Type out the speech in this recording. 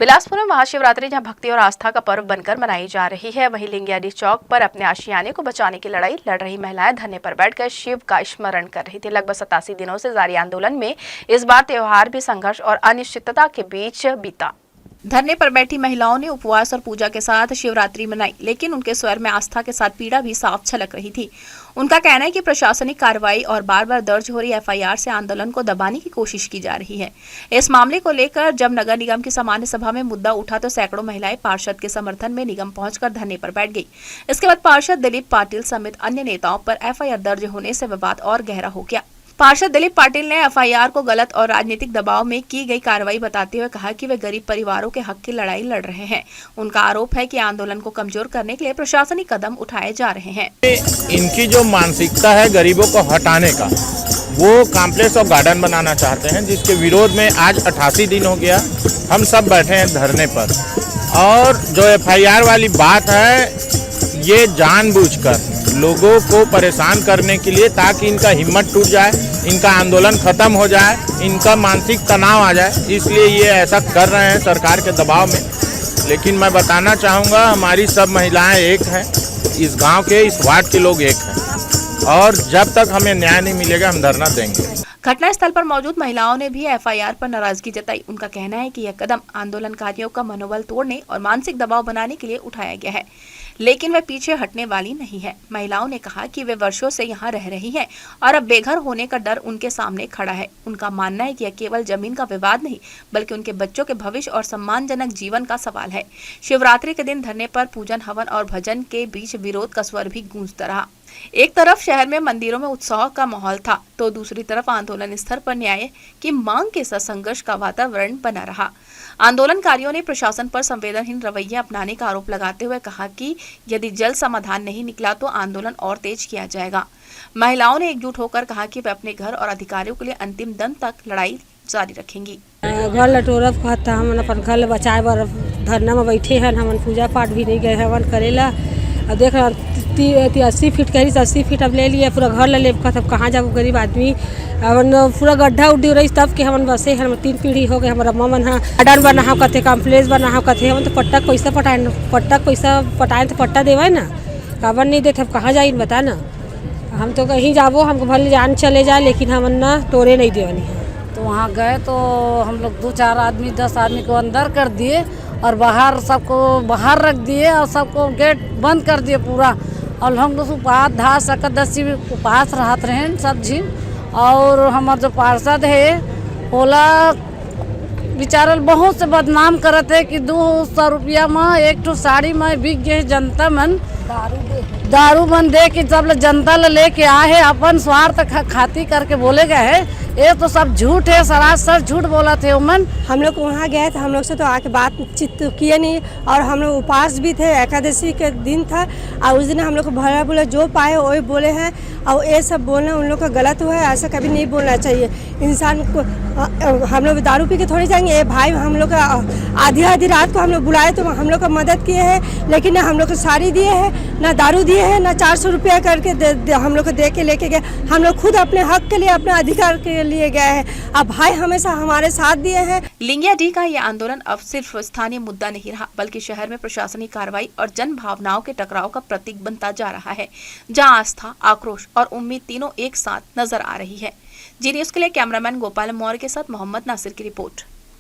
बिलासपुर में महाशिवरात्रि जहां भक्ति और आस्था का पर्व बनकर मनाई जा रही है, वहीं लिंगियाडी चौक पर अपने आशियाने को बचाने की लड़ाई लड़ रही महिलाएं धरने पर बैठकर शिव का स्मरण कर रही थी। लगभग 87 दिनों से जारी आंदोलन में इस बार त्योहार भी संघर्ष और अनिश्चितता के बीच बीता। धरने पर बैठी महिलाओं ने उपवास और पूजा के साथ शिवरात्रि मनाई, लेकिन उनके स्वर में आस्था के साथ पीड़ा भी साफ झलक रही थी। उनका कहना है कि प्रशासनिक कार्रवाई और बार बार दर्ज हो रही एफआईआर से आंदोलन को दबाने की कोशिश की जा रही है। इस मामले को लेकर जब नगर निगम की सामान्य सभा में मुद्दा उठा तो सैकड़ों महिलाएं पार्षद के समर्थन में निगम पहुंचकर धरने पर बैठ गई। इसके बाद पार्षद दिलीप पाटिल समेत अन्य नेताओं पर एफआईआर दर्ज होने से विवाद और गहरा हो गया। पार्षद दिलीप पाटिल ने एफआईआर को गलत और राजनीतिक दबाव में की गई कार्रवाई बताते हुए कहा कि वे गरीब परिवारों के हक की लड़ाई लड़ रहे हैं। उनका आरोप है कि आंदोलन को कमजोर करने के लिए प्रशासनिक कदम उठाए जा रहे हैं। इनकी जो मानसिकता है गरीबों को हटाने का, वो कॉम्प्लेक्स ऑफ गार्डन बनाना चाहते हैं, जिसके विरोध में आज 88 दिन हो गया हम सब बैठे हैं धरने पर। और जो एफआईआर वाली बात है, ये जानबूझकर लोगों को परेशान करने के लिए, ताकि इनका हिम्मत टूट जाए, इनका आंदोलन खत्म हो जाए, इनका मानसिक तनाव आ जाए, इसलिए ये ऐसा कर रहे हैं सरकार के दबाव में। लेकिन मैं बताना चाहूँगा, हमारी सब महिलाएं एक हैं, इस गांव के, इस वार्ड के लोग एक हैं, और जब तक हमें न्याय नहीं मिलेगा हम धरना देंगे। घटनास्थल पर मौजूद महिलाओं ने भी एफआईआर पर नाराजगी जताई। उनका कहना है कि यह कदम आंदोलनकारियों का मनोबल तोड़ने और मानसिक दबाव बनाने के लिए उठाया गया है, लेकिन वे पीछे हटने वाली नहीं है। महिलाओं ने कहा कि वे वर्षों से यहाँ रह रही हैं और अब बेघर होने का डर उनके सामने खड़ा है। उनका मानना है कि यह केवल जमीन का विवाद नहीं, बल्कि उनके बच्चों के भविष्य और सम्मानजनक जीवन का सवाल है। शिवरात्रि के दिन धरने पर पूजन, हवन और भजन के बीच विरोध का स्वर भी गूंजता रहा। एक तरफ शहर में मंदिरों में उत्साह का माहौल था, तो दूसरी तरफ आंदोलन स्तर पर न्याय की मांग के साथ संघर्ष का वातावरण बना रहा। आंदोलनकारियों ने प्रशासन पर संवेदनहीन रवैया अपनाने का आरोप लगाते हुए कहा कि यदि जल्द समाधान नहीं निकला तो आंदोलन और तेज किया जाएगा। महिलाओं ने एकजुट होकर कहा कि वे अपने घर और अधिकारियों के लिए अंतिम दम तक लड़ाई जारी रखेंगी। घर लटोरब कहता हम अपन घर बचाए बर धरना में बैठे हैं, हम पूजा पाठ भी नहीं गए हवन करेला। अब देख 80 फीट कही 80 फीट अब ले लिए, पूरा घर ले तब कहाँ जाओ गरीब आदमी। अपन पूरा गड्ढा उड्डी रही तब के हम बसे हम 3 पीढ़ी हो गए। हमारा मन हाँ गार्डन बना कथे, कॉम्प्लेक्स बना कथे, हम तो पट्टा पैसा पटाए तो पट्टा देवे ना, काबर नहीं देते, कहाँ जाए बता ना। हम तो कहीं जाबो, हमको भले जान चले जाए, लेकिन हम ना तोड़े नहीं देवनी है। तो वहाँ गए तो हम लोग 2-4 आदमी 10 आदमी को अंदर कर दिए और बाहर सबको बाहर रख दिए और सबको गेट बंद कर दिए पूरा। और हम लोग उपवास धा सकदसी उपवास रहते रहे सब झील। और हमारे जो पार्षद है ओला बेचारा बहुत से बदनाम करते है कि 200 रुपया में एक ठो साड़ी में बिक गए जनता मन दारू मन दे के सब जनता लेके आए है, अपन स्वार्थ खाती करके बोले गए है। ये तो सब झूठ है, सरासर झूठ बोला थे उमन। हम लोग वहाँ गए थे, हम लोग से तो आके बातचीत किए नहीं, और हम लोग उपवास भी थे, एकादशी के दिन था। और उस दिन हम लोग को भला बोले जो पाए वही बोले हैं, और ये सब बोलना उन लोग का गलत हुआ है। ऐसा कभी नहीं बोलना चाहिए इंसान को। हम लोग दारू पी के थोड़ी जाएंगे। ये भाई हम लोग का आधी रात को हम लोग बुलाए तो हम लोग का मदद किए हैं, लेकिन ना हम लोग को साड़ी दिए हैं, ना दारू दिए हैं, ना 400 रुपया करके हम लोग को दे के लेके गए। हम लोग खुद अपने हक के लिए, अपने अधिकार के लिए गए हैं। अब भाई हमेशा हमारे साथ दिए हैं। लिंगियाडी का ये आंदोलन अब सिर्फ स्थानीय मुद्दा नहीं रहा, बल्कि शहर में प्रशासनिक कार्रवाई और जन भावनाओं के टकराव का प्रतीक बनता जा रहा है, जहां आस्था, आक्रोश और उम्मीद तीनों एक साथ नजर आ रही है। जी न्यूज़ के लिए कैमरामैन गोपाल मौर्य के साथ मोहम्मद नासिर की रिपोर्ट।